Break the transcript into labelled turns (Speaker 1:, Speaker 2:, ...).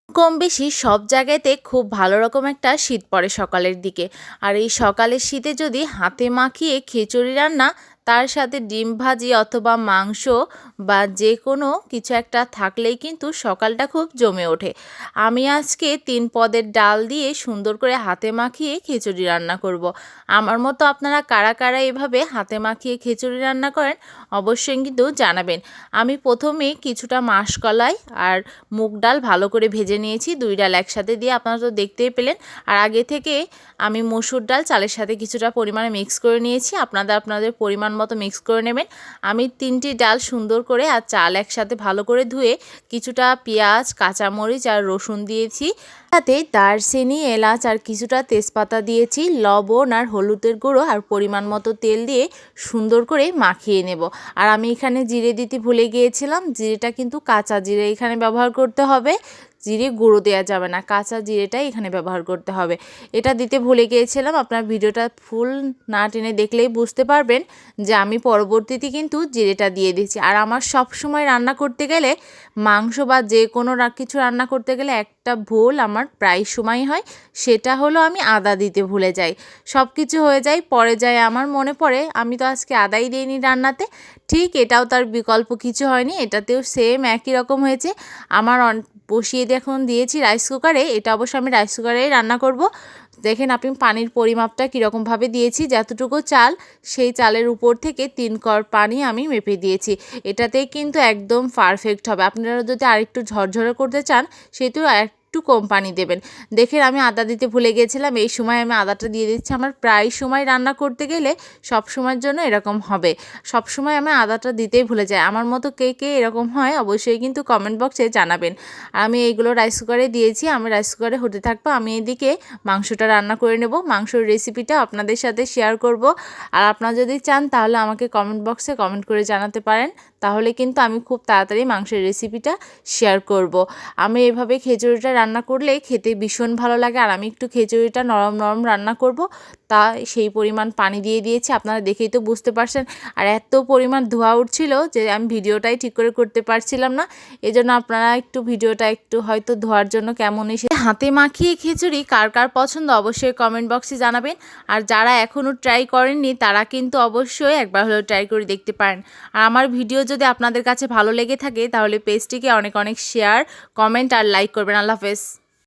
Speaker 1: কম বেশি সব জায়গাতে খুব ভালো রকম একটা শীত পড়ে সকালের দিকে। আর এই সকালের শীতে যদি হাতে মাখিয়ে খিচুড়ি রান্না, তার সাথে ডিম ভাজি অথবা মাংস বা যে কোনো কিছু একটা থাকলেই কিন্তু সকালটা খুব জমে ওঠে। আমি আজকে ৩ পদের ডাল দিয়ে সুন্দর করে হাতে মাখিয়ে খিচুড়ি রান্না করব। আমার মতো আপনারা কারা কারা এভাবে হাতে মাখিয়ে খিচুড়ি রান্না করেন অবশ্যই কিন্তু জানাবেন। আমি প্রথমে কিছুটা মাসকলাই আর মুগ ডাল ভালো করে ভেজে নিয়েছি, 2 ডাল একসাথে দিয়ে, আপনারা তো দেখতেই পেলেন। আর আগে থেকে আমি মসুর ডাল চালের সাথে কিছুটা পরিমাণে মিক্স করে নিয়েছি, আপনাদের পরিমাণ মতো মিক্স করে নেবেন। আমি 3টি ডাল সুন্দর করে আর চাল একসাথে ভালো করে ধুয়ে কিছুটা পেঁয়াজ, কাঁচামরিচ আর রসুন দিয়েছি, সাথে দারচিনি, এলাচ আর কিছুটা তেজপাতা দিয়েছি, লবণ আর হলুদের গুঁড়ো আর পরিমাণ মতো তেল দিয়ে সুন্দর করে মাখিয়ে নেব। আর আমি এখানে জিরে দিতে ভুলে গিয়েছিলাম, জিরেটা কিন্তু কাঁচা জিরে এখানে ব্যবহার করতে হবে, জিরে গুঁড়ো দেওয়া যাবে না, কাঁচা জিরেটাই এখানে ব্যবহার করতে হবে। এটা দিতে ভুলে গিয়েছিলাম, আপনার ভিডিওটা ফুল না টেনে দেখলেই বুঝতে পারবেন যে আমি পরবর্তীতে কিন্তু জিরেটা দিয়ে দিচ্ছি। আর আমার সব সময় রান্না করতে গেলে, মাংস বা যে কোনো কিছু রান্না করতে গেলে একটা ভুল আমার প্রায় সময় হয়, সেটা হলো আমি আদা দিতে ভুলে যাই। সব কিছু হয়ে যায়, পরে যায় আমার মনে পড়ে আমি তো আজকে আদাই দিইনি রান্নাতে। ঠিক এটাও তার বিকল্প কিছু হয়নি, এটাতেও সেম একই রকম হয়েছে। আমার বসিয়ে এখন দিয়েছি রাইস কুকারে, এটা অবশ্য আমি রাইস কুকারেই রান্না করব। দেখেন আপনি পানির পরিমাপটা কীরকমভাবে দিয়েছি, যতটুকু চাল সেই চালের উপর থেকে 3 কড় পানি আমি মেপে দিয়েছি। এটাতেই কিন্তু একদম পারফেক্ট হবে। আপনারা যদি আরেকটু ঝরঝরে করতে চান সেহেতু একটু কম পানি দেবেন। দেখেন আমি আদা দিতে ভুলে গিয়েছিলাম, এই সময় আমি আদাটা দিয়ে দিচ্ছি। আমার প্রায় সময় রান্না করতে গেলে সব সময়ের জন্য এরকম হবে, সব সময় আমি আদাটা দিতেই ভুলে যাই। আমার মতো কে কে এরকম হয় অবশ্যই কিন্তু কমেন্ট বক্সে জানাবেন। আমি এইগুলো রাইস কুকারে দিয়েছি, আমি রাইস কুকারে হতে থাকবো, আমি এদিকে মাংসটা রান্না করে নেব। মাংসর রেসিপিটা আপনাদের সাথে শেয়ার করব। আর আপনারা যদি চান তাহলে আমাকে কমেন্ট বক্সে কমেন্ট করে জানাতে পারেন, তাহলে কিন্তু আমি খুব তাড়াতাড়ি মাংসের রেসিপিটা শেয়ার করব। আমি এভাবে খিচুড়িটা রান্না করলে খেতে ভীষণ ভালো লাগে। আর আমি একটু খিচুড়িটা নরম নরম রান্না করব, তা সেই পরিমাণ পানি দিয়ে দিয়েছি, আপনারা দেখেই তো বুঝতে পারছেন। আর এত পরিমাণ ধোঁয়া উঠছিল যে আমি ভিডিওটাই ঠিক করে করতে পারছিলাম না, এজন্য আপনারা একটু ভিডিওটা একটু হয়তো ধোয়ার জন্য কেমন এসে। হাতে মাখিয়ে খিচুড়ি কার কার পছন্দ অবশ্যই কমেন্ট বক্সে জানাবেন। আর যারা এখনও ট্রাই করেননি তারা কিন্তু অবশ্যই একবার হলেও ট্রাই করে দেখতে পারেন। আর আমার ভিডিও যদি আপনাদের কাছে ভালো লেগে থাকে তাহলে পেজটিকে অনেক অনেক শেয়ার, কমেন্ট আর লাইক করবেন। আল্লাহ হাফেজ।